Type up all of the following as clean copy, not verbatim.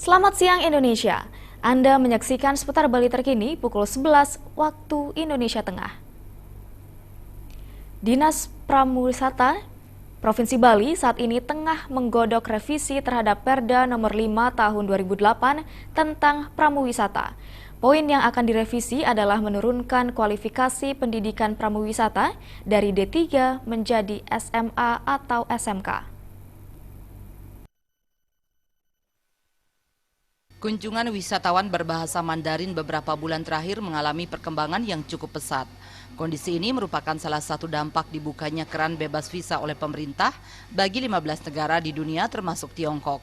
Selamat siang Indonesia. Anda menyaksikan seputar Bali terkini pukul 11 waktu Indonesia Tengah. Dinas Pramuwisata Provinsi Bali saat ini tengah menggodok revisi terhadap Perda Nomor 5 Tahun 2008 tentang pramuwisata. Poin yang akan direvisi adalah menurunkan kualifikasi pendidikan pramuwisata dari D3 menjadi SMA atau SMK. Kunjungan wisatawan berbahasa Mandarin beberapa bulan terakhir mengalami perkembangan yang cukup pesat. Kondisi ini merupakan salah satu dampak dibukanya keran bebas visa oleh pemerintah bagi 15 negara di dunia termasuk Tiongkok.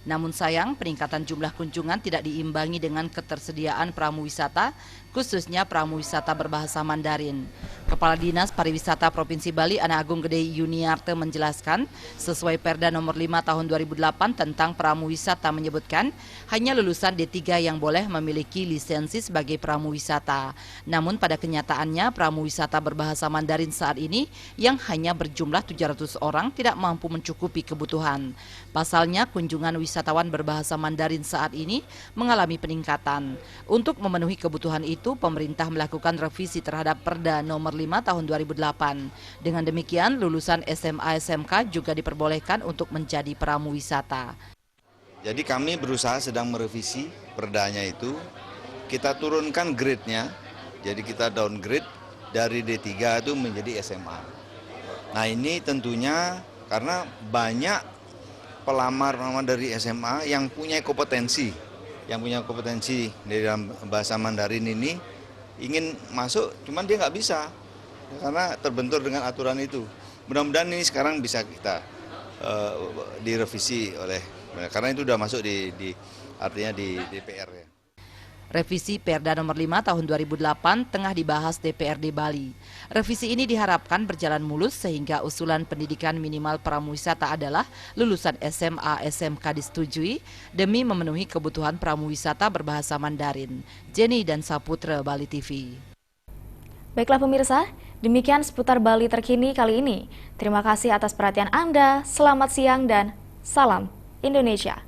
Namun sayang, peningkatan jumlah kunjungan tidak diimbangi dengan ketersediaan pramuwisata, khususnya pramuwisata berbahasa Mandarin. Kepala Dinas Pariwisata Provinsi Bali Ana Agung Gede Yuniarte menjelaskan, sesuai Perda Nomor 5 Tahun 2008 tentang pramuwisata menyebutkan, hanya lulusan D3 yang boleh memiliki lisensi sebagai pramuwisata. Namun pada kenyataannya pramuwisata berbahasa Mandarin saat ini yang hanya berjumlah 700 orang tidak mampu mencukupi kebutuhan. Pasalnya kunjungan wisatawan berbahasa Mandarin saat ini mengalami peningkatan. Untuk memenuhi kebutuhan itu, pemerintah melakukan revisi terhadap Perda Nomor 5 Tahun 2008. Dengan demikian, lulusan SMA SMK juga diperbolehkan untuk menjadi pramuwisata. Jadi kami berusaha sedang merevisi perdanya itu, kita turunkan grade-nya, jadi kita downgrade dari D3 itu menjadi SMA. Nah ini tentunya karena banyak pelamar dari SMA yang punya kompetensi di dalam bahasa Mandarin ini ingin masuk, cuman dia nggak bisa karena terbentur dengan aturan itu. Mudah-mudahan ini sekarang bisa kita direvisi karena itu sudah masuk artinya di DPR ya. Revisi Perda Nomor 5 Tahun 2008 tengah dibahas DPRD Bali. Revisi ini diharapkan berjalan mulus sehingga usulan pendidikan minimal pramuwisata adalah lulusan SMA SMK disetujui demi memenuhi kebutuhan pramuwisata berbahasa Mandarin. Jenny dan Saputra, Bali TV. Baiklah pemirsa, demikian seputar Bali terkini kali ini. Terima kasih atas perhatian Anda, selamat siang dan salam Indonesia.